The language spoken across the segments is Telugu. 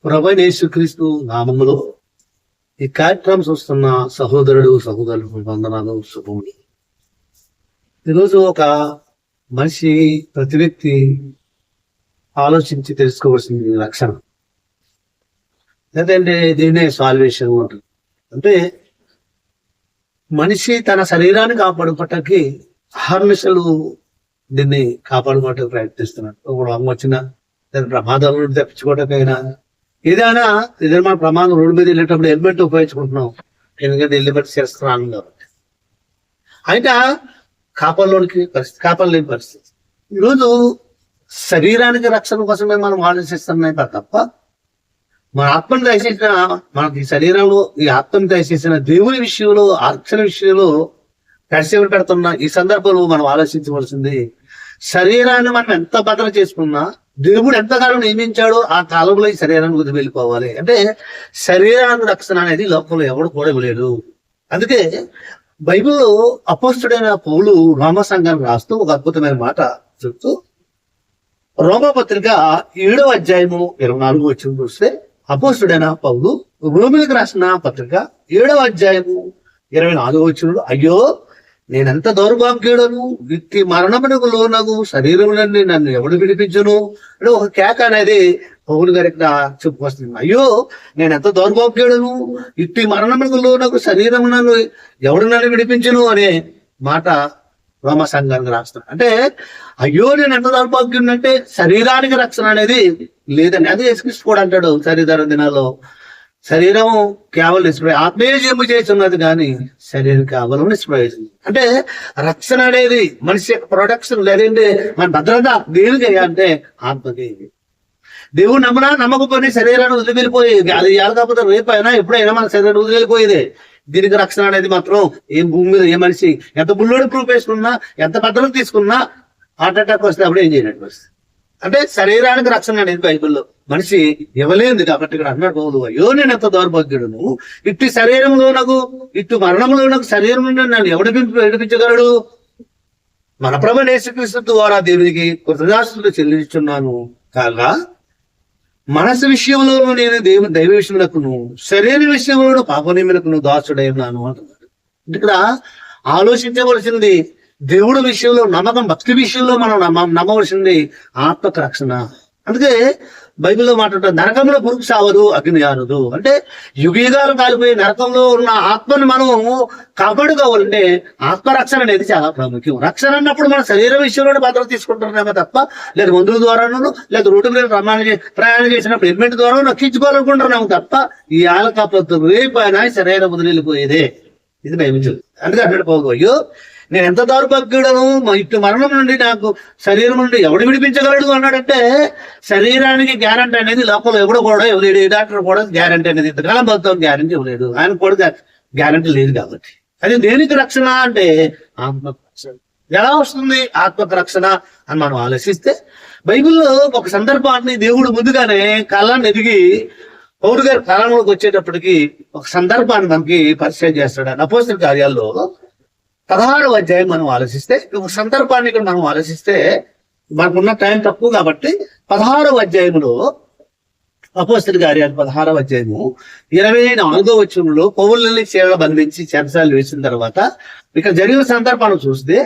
ప్రభువైన యేసుక్రీస్తు నామములో ఈ కార్యక్రమం చూస్తున్న సహోదరులకు వందనాలు, శుభములు. ఈరోజు ఒక మనిషి, ప్రతి వ్యక్తి ఆలోచించి తెలుసుకోవాల్సింది రక్షణ, లేదంటే దీన్నే సాల్వేషన్ ఉంటుంది. అంటే మనిషి తన శరీరాన్ని కాపాడుకోవటానికి అహర్నిశలు దీన్ని కాపాడుకోవటానికి ప్రయత్నిస్తున్నాడు. ఒక వచ్చిన ప్రమాదాల నుండి తప్పించుకోవటానికైనా ఏదైనా మన ప్రమాదం రోడ్డు మీద వెళ్ళేటప్పుడు హెల్మెట్ ఉపయోగించుకుంటున్నాం, ఎందుకంటే హెల్మెట్ చేస్తున్నాను కాబట్టి. అయినా కాపాడలేని పరిస్థితి. ఈరోజు శరీరానికి రక్షణ కోసమే మనం ఆలోచిస్తున్నాయి తప్ప మన ఆత్మను దయచేసిన, మనకి శరీరంలో ఈ ఆత్మను దయచేసిన దేవుని విషయంలో, రక్షణ విషయంలో పరిశీలన పెడుతున్న ఈ సందర్భంలో మనం ఆలోచించవలసింది, శరీరాన్ని మనం ఎంత భద్రత చేసుకున్నా దేవుడు ఎంతకాలం నియమించాడో ఆ కాలంలో ఈ శరీరాన్ని వదిలి వెళ్ళిపోవాలి. అంటే శరీరాన్ని రక్షణ అనేది లోకంలో ఎవడు కూడా ఇవ్వలేడు. అందుకే బైబిల్లో అపోస్తుడైన పౌలు రోమ సంఘాన్ని రాస్తూ ఒక అద్భుతమైన మాట చెప్తూ, రోమపత్రిక 7వ అధ్యాయము 24 వచ్చిన చూస్తే, అపోస్తుడైన పౌలు రోమిలకు రాసిన పత్రిక 7వ అధ్యాయము 24 వచ్చిన, అయ్యో నేనెంత దౌర్భాగ్యుడను, వ్యక్తి మరణమునకు లోనగు శరీరములన్నీ నన్ను ఎవడు విడిపించును అంటే ఒక కేక అనేది పౌలు గారి ఇక్కడ చెప్పుకొస్తుంది. అయ్యో నేనెంత దౌర్భాగ్యుడను, వ్యక్తి మరణమునకు లోనగు శరీరములను ఎవడు నన్ను విడిపించును అనే మాట రోమ సంఘానికి రాస్తున్నాడు. అంటే అయ్యో నేను ఎంత దౌర్భాగ్యుడు అంటే శరీరానికి రక్షణ అనేది లేదని. అదే యేసుక్రీస్తు కూడా అంటాడు శరీర దినాల్లో, శరీరం కేవలం నిష్ప్రయోజనం, ఆత్మీయ జన్మ చేస్తున్నది కానీ శరీరం కేవలం నిష్ప్రయోజనం. అంటే రక్షణ అనేది మనిషి యొక్క ప్రొటెక్షన్, లేదంటే మన భద్రత దేనికి అంటే ఆత్మకి. దేవుడు నమ్మకపోయి శరీరాన్ని వదిలిపోయి అది కాకపోతే రేపైనా ఎప్పుడైనా మన శరీరాన్ని వదిలిపోయేదే. దీనికి రక్షణ అనేది మాత్రం ఏం భూమి మీద ఏ మనిషి ఎంత బుల్లోడి ప్రూఫ్ వేసుకున్నా, ఎంత భద్రత తీసుకున్నా హార్ట్ అటాక్ వస్తే అప్పుడు ఏం చేయనట్టు వస్తుంది. అంటే శరీరానికి రక్షణ అనేది బైబిల్లో మనిషి ఇవ్వలేదు కాబట్టి ఇక్కడ అన్నాడు, అయ్యో నేను ఎంత దౌర్భాగ్యుడును, ఇటు శరీరంలో నాకు, ఇటు మరణంలో నాకు శరీరం నన్ను ఎవడు విడిపించగలడు? మన ప్రభువైన యేసుక్రీస్తు ద్వారా దేవునికి కృతజ్ఞతాస్తుతులు చెల్లించున్నాను కాగా, మనసు విషయంలో నేను దైవ విషయములకును, శరీర విషయంలో పాపనిములకును దాసుడై ఉన్నాను అంటున్నాడు. ఇక్కడ ఆలోచించవలసింది దేవుడి విషయంలో నమ్మకం, భక్తి విషయంలో మనం నమ్మవలసింది ఆత్మక రక్షణ. అందుకే బైబిల్లో మాట్లాడుతూ నరకంలో పురుగు సావదు, అగ్ని ఆరదు. అంటే యుగయుగాలు కాలిపోయి నరకంలో ఉన్న ఆత్మను మనం కాపాడుకోవాలంటే ఆత్మరక్షణ అనేది చాలా ప్రాముఖ్యం. రక్షణ అన్నప్పుడు మన శరీరం విషయంలో భద్రత తీసుకుంటున్నామే తప్ప, లేదా మందుల ద్వారాను, లేదా రోడ్డు మీద ప్రయాణం చేసినప్పుడు హెల్మెట్ ద్వారా రక్షించుకోవాలనుకుంటున్నాము తప్ప ఈ ఆలకాపలతో రేపైనా శరీరం వదిలిపోయేదే. ఇది నైమించదు. అందుకే అన్నాడు పౌలు, అయ్యో నేను ఎంత దౌర్భాగ్యుడను, ఇటు మరణం నుండి నాకు శరీరం నుండి ఎవడు విడిపించగలడు అన్నాడంటే, శరీరానికి గ్యారంటీ అనేది లోపల ఎవడు కూడా ఇవ్వలేడు. ఏ డాక్టర్ కూడా గ్యారంటీ అనేది ఇంతకాలం బతుకు గ్యారంటీ ఇవ్వలేడు, ఆయన కూడా గ్యారంటీ లేదు. కాబట్టి అది దేనికి రక్షణ అంటే ఆత్మక రక్షణ. ఎలా వస్తుంది ఆత్మక రక్షణ అని మనం ఆలోచిస్తే, బైబిల్లో ఒక సందర్భాన్ని దేవుడు ముందుగానే కాలాన్ని ఎదిగి పౌలు గారి కాలంలోకి వచ్చేటప్పటికి ఒక సందర్భాన్ని మనకి పరిచయం చేస్తాడు. అపోస్తల కార్యాల్లో 16వ అధ్యాయం మనం ఆలోచిస్తే, ఒక సందర్భాన్ని ఇక్కడ మనం ఆలోచిస్తే, మనకున్న టైం తక్కువ కాబట్టి 16వ అధ్యాయంలో, అపోస్తల కార్యాలు 16వ అధ్యాయము 24వ వచనంలో పౌలుని చేర బంధించి చెరసాలు వేసిన తర్వాత ఇక్కడ జరిగిన సందర్భాన్ని చూస్తే,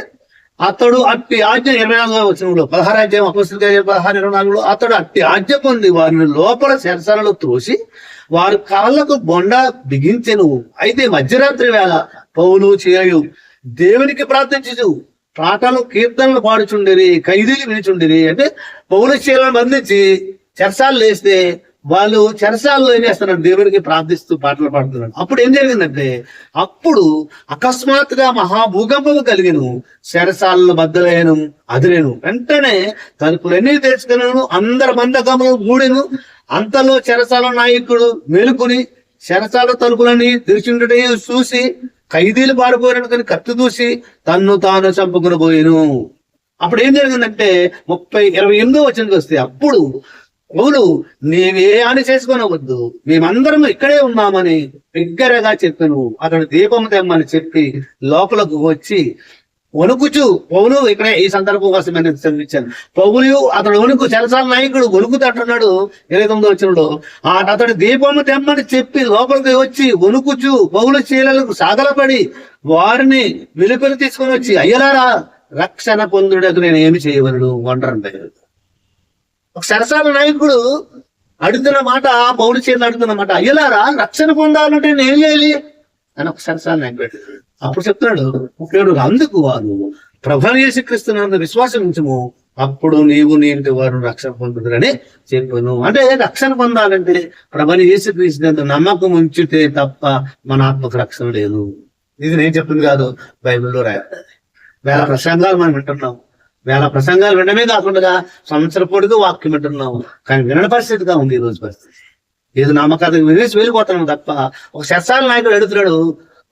అతడు అట్టి ఆజ్ఞ 24వ వచనంలో 16వ అధ్యాయం అపోస్తల కార్యాలు 16:24లో, అతడు అట్టి ఆజ్ఞ పొంది వారిని లోపల చెరసాలలో త్రోసి వారి కాళ్ళకు బొండ బిగించెను. అయితే మధ్యరాత్రి వేళ పౌలు చేయు దేవునికి ప్రార్థించు పాటలు కీర్తనలు పాడుచుండేది, ఖైదీలు వినిచుండేది. అంటే పౌలు చీలను బంధించి చెరసాలు వేస్తే వాళ్ళు చెరసాల్లో ఏం చేస్తున్నారు, దేవునికి ప్రార్థిస్తూ పాటలు పాడుతున్నారు. అప్పుడు ఏం జరిగిందంటే, అప్పుడు అకస్మాత్తుగా మహాభూకంపం కలిగిను, చెరసాలను బద్దలేను, అదిలేను. వెంటనే తలుపులన్నీ తెరుచుకున్నాను, అందరి బంధకములు గూడెను. అంతలో చెరసాల నాయకుడు మేలుకొని చెరసాల తలుపులని తెరిచిండటే చూసి ఖైదీలు పారిపోయినట్టుని కత్తి దూసి తన్ను తాను చంపుకుని పోయాను. అప్పుడు ఏం జరిగిందంటే 28వ వచనానికి వస్తే, అప్పుడు పౌలు నీవే హాని చేసుకోనవద్దు, మేమందరం ఇక్కడే ఉన్నామని బిగ్గరగా చెప్పాను. అతడు దీపం తెమ్మని చెప్పి లోపలకు వచ్చి వణుకుచు పౌలు ఇక్కడ ఈ సందర్భం కోసం నేను చదివించాను. పౌలు అతడు వణుకు చెరసాల నాయకుడు వణుకుతూ అంటున్నాడు 29వ వచనంలో, అతడు దీపము తెమ్మని చెప్పి లోపలికి వచ్చి వణుకుచు పౌలు చీలలకు సాగలపడి వారిని వెలుపలి తీసుకొని వచ్చి, అయ్యలారా రక్షణ పొందుటకు నేను ఏమి చేయవలను వండరండి. ఒక చెరసాల నాయకుడు అడుగుతున్న మాట, పౌలు చీరలు అడుగుతున్న మాట, అయ్యలారా రక్షణ పొందాలంటే నేను ఏం చేయాలి అని ఒక చెరసాల నాయకుడు అప్పుడు చెప్తున్నాడు. అందుకు వారు ప్రభువైన యేసుక్రీస్తునందు విశ్వాసం ఉంచుము, అప్పుడు నీవు నీ ఇంటి వారు రక్షణ పొందుతారని చెప్పాను. అంటే రక్షణ పొందాలంటే ప్రభువైన యేసుక్రీస్తునందు నమ్మకం ఉంచితే తప్ప మన ఆత్మకు రక్షణ లేదు. ఇది నేను చెప్తుంది కాదు, బైబిల్లో రాయాలి. వేల ప్రసంగాలు మనం వింటున్నాం. వేల ప్రసంగాలు వినడమే కాకుండా సంవత్సర పొడిగా వాక్యం వింటున్నాము. కానీ వినని పరిస్థితిగా ఉంది ఈ రోజు పరిస్థితి. ఏదో నమ్మకానికి వినేసి వెళ్ళిపోతున్నాం తప్ప. ఒక శస్త్రాల నాయకుడు అడుగుతున్నాడు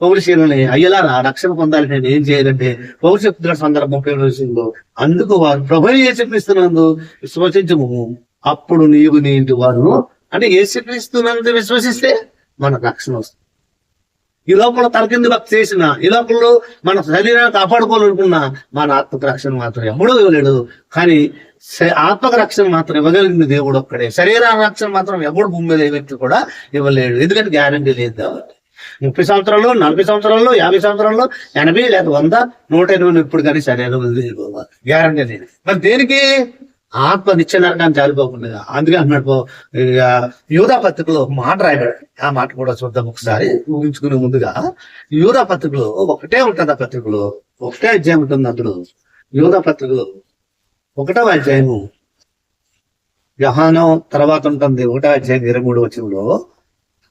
పౌలు శీలని, అయ్యలారా రక్షణ పొందాలి నేను ఏం చేయాలంటే పౌలు చెప్తున్నాడు సందర్భం 30 అందుకు వారు ప్రభువైన యేసుక్రీస్తునందు విశ్వసించము, అప్పుడు నీవు నీ ఇంటి వారు. అంటే యేసుక్రీస్తునందు విశ్వసిస్తే మనకు రక్షణ వస్తుంది. ఈ లోపల తలకింది భక్తి చేసిన, ఈ లోపల మన శరీరాన్ని కాపాడుకోవాలనుకున్నా మన ఆత్మక రక్షణ మాత్రం ఎవడో ఇవ్వలేడు. కానీ ఆత్మక రక్షణ మాత్రం ఇవ్వగలిగింది దేవుడు ఒక్కడే. శరీర రక్షణ మాత్రం ఎవడు భూమి మీద ఏ వ్యక్తి కూడా ఇవ్వలేడు. ఎందుకంటే గ్యారంటీ లేదు కాబట్టి. 30 సంవత్సరాల్లో, 40 సంవత్సరాల్లో, 50 సంవత్సరాల్లో, 80 లేదా 100, 120 ఇప్పుడు కానీ శరీరం గ్యారంటీ లేదు. మరి దేనికి? ఆత్మ నిత్య నరకాన్ని జారిపోకుండా. అందుకే అన్నట్టు యూదా పత్రికలో మాట రాయబడి, ఆ మాట కూడా చూద్దాం ఒకసారి ఊహించుకునే ముందుగా. యూదా పత్రికలో ఒకటే ఉంటుంది, ఆ పత్రికలో ఒకటే అధ్యాయం ఉంటుంది. అందులో యూదా పత్రికలో 1వ అధ్యాయము యోహాను తర్వాత ఉంటుంది. 1వ అధ్యాయం 23వ వచనంలో,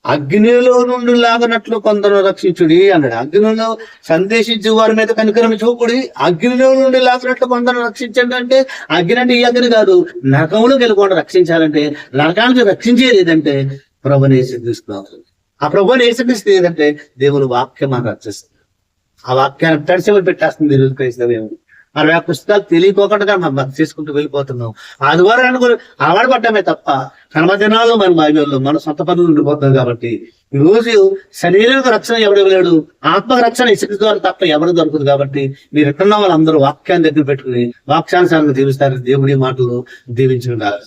అగ్నిలో నుండి లాగనట్లు కొందరు రక్షించుడి అన్నాడు. అగ్నిలో సందేశించు వారి మీద కనికరం చూపుడి, అగ్నిలో నుండి లాగనట్లు కొందరు రక్షించండి. అంటే అగ్ని అంటే ఈ అగ్ని కాదు, నరకంలో వెళ్ళకుండా రక్షించాలంటే, నరకానికి రక్షించేది ఏదంటే ప్రభువుని యేసుక్రీస్తు. ఆ ప్రభువుని యేసుక్రీస్తు ఏదంటే దేవుని వాక్యం అని రక్షిస్తుంది. ఆ వాక్యాన్ని తడిసి పెట్టేస్తుంది ఈరోజు క్రైస్తవ్యం. 60 పుస్తకాలు తెలియకోకుండా మనం భక్తి చేసుకుంటూ వెళ్ళిపోతున్నాం. ఆదివారాన్ని కూడా అలవాటు పడ్డామే తప్ప కర్మదినాల్లో మన బైబిల్లో మన సొంత పనులు ఉండిపోతాం. కాబట్టి ఈ రోజు శరీరానికి రక్షణ ఎవరు ఇవ్వలేడు, ఆత్మక రక్షణ ఇసుక ద్వారా తప్ప ఎవరు దొరకదు. కాబట్టి మీరు ఎక్కడున్న వాళ్ళందరూ వాక్యాన్ని దగ్గర పెట్టుకుని వాక్యానుసారంగా జీవిస్తారు. దేవుడి మాటలు దీవించుకుంటారు.